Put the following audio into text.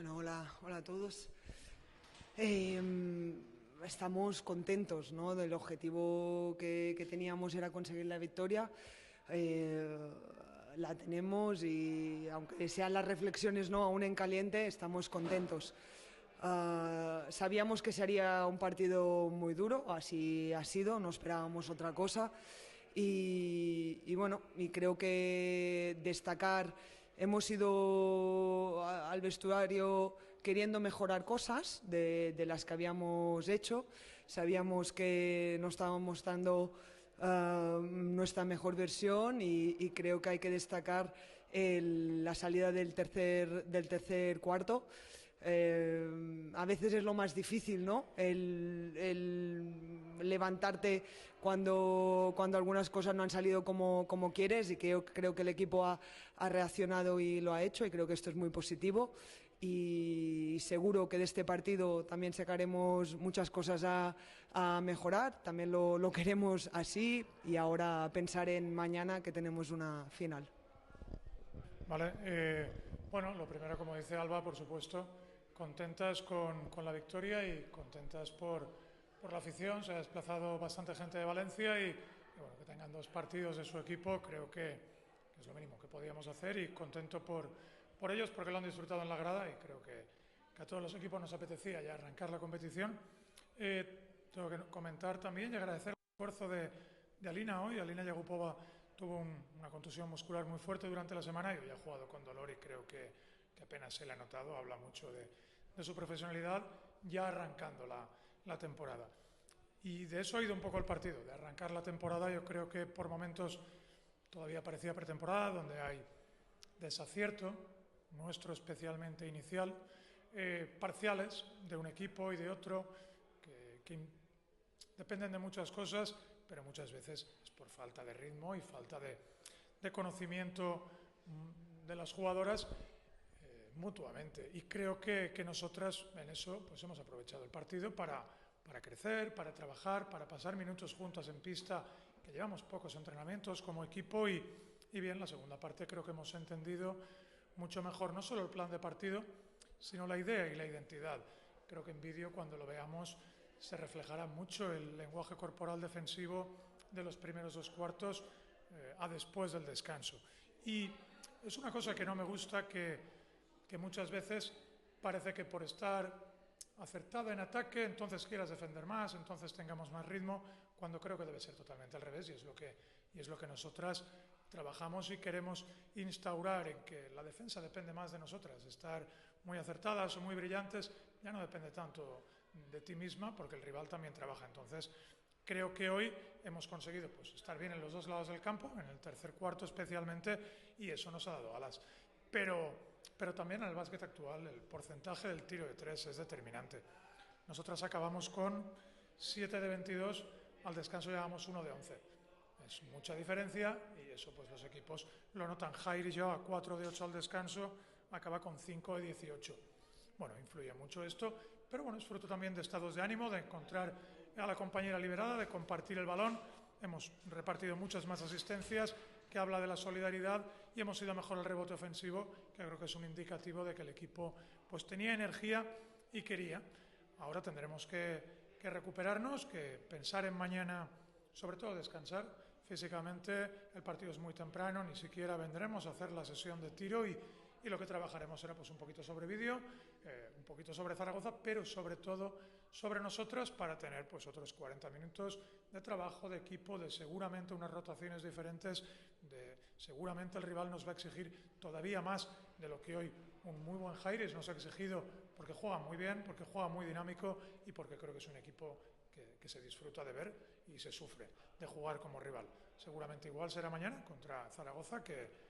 Bueno, hola a todos. Estamos contentos, ¿no? Del objetivo que teníamos era conseguir la victoria. La tenemos y aunque sean las reflexiones, ¿no?, aún en caliente, estamos contentos. Sabíamos que sería un partido muy duro, así ha sido, no esperábamos otra cosa. Y bueno, y creo que destacar, hemos ido al vestuario queriendo mejorar cosas de las que habíamos hecho. Sabíamos que no estábamos mostrando nuestra mejor versión y creo que hay que destacar la salida del tercer cuarto. A veces es lo más difícil, ¿no? El levantarte cuando algunas cosas no han salido como quieres, y creo que el equipo ha reaccionado y lo ha hecho, y creo que esto es muy positivo. Y seguro que de este partido también sacaremos muchas cosas a mejorar. También lo queremos así, y ahora pensar en mañana, que tenemos una final. Vale, bueno, lo primero, como dice Alba, por supuesto, contentas con la victoria y contentas por la afición. Se ha desplazado bastante gente de Valencia y bueno, que tengan dos partidos de su equipo, creo que es lo mínimo que podíamos hacer, y contento por ellos porque lo han disfrutado en la grada, y creo que a todos los equipos nos apetecía ya arrancar la competición. Tengo que comentar también y agradecer el esfuerzo de Alina hoy. Alina Yagupova tuvo una contusión muscular muy fuerte durante la semana y hoy ha jugado con dolor, y creo que apenas se le ha notado. Habla mucho de su profesionalidad ya arrancando la temporada. Y de eso ha ido un poco el partido, de arrancar la temporada. Yo creo que por momentos todavía parecía pretemporada, donde hay desacierto, nuestro especialmente inicial, parciales de un equipo y de otro, que dependen de muchas cosas, pero muchas veces es por falta de ritmo y falta de conocimiento de las jugadoras mutuamente. Y creo que nosotras en eso pues hemos aprovechado el partido para crecer, para trabajar, para pasar minutos juntas en pista, que llevamos pocos entrenamientos como equipo, y bien, la segunda parte creo que hemos entendido mucho mejor no solo el plan de partido, sino la idea y la identidad. Creo que en vídeo, cuando lo veamos, se reflejará mucho el lenguaje corporal defensivo de los primeros dos cuartos a después del descanso. Y es una cosa que no me gusta, que muchas veces parece que por estar acertada en ataque entonces quieras defender más, entonces tengamos más ritmo, cuando creo que debe ser totalmente al revés, y es lo que nosotras trabajamos y queremos instaurar, en que la defensa depende más de nosotras. Estar muy acertadas o muy brillantes ya no depende tanto de ti misma, porque el rival también trabaja. Entonces creo que hoy hemos conseguido pues estar bien en los dos lados del campo, en el tercer cuarto especialmente, y eso nos ha dado alas. Pero también en el básquet actual el porcentaje del tiro de tres es determinante. Nosotras acabamos con 7 de 22, al descanso llevamos 1 de 11. Es mucha diferencia, y eso pues los equipos lo notan. Jair y yo, a 4 de 8 al descanso, acaba con 5 de 18. Bueno, influye mucho esto, pero bueno, es fruto también de estados de ánimo, de encontrar a la compañera liberada, de compartir el balón. Hemos repartido muchas más asistencias, que habla de la solidaridad, y hemos ido mejor al rebote ofensivo, que creo que es un indicativo de que el equipo pues tenía energía y quería. Ahora tendremos que recuperarnos, que pensar en mañana, sobre todo descansar físicamente. El partido es muy temprano, ni siquiera vendremos a hacer la sesión de tiro, y lo que trabajaremos será pues un poquito sobre vídeo, un poquito sobre Zaragoza, pero sobre todo sobre nosotras, para tener pues otros 40 minutos de trabajo de equipo, de seguramente unas rotaciones diferentes, de seguramente el rival nos va a exigir todavía más de lo que hoy un muy buen Jairis nos ha exigido, porque juega muy bien, porque juega muy dinámico, y porque creo que es un equipo que se disfruta de ver y se sufre de jugar como rival. Seguramente igual será mañana contra Zaragoza, que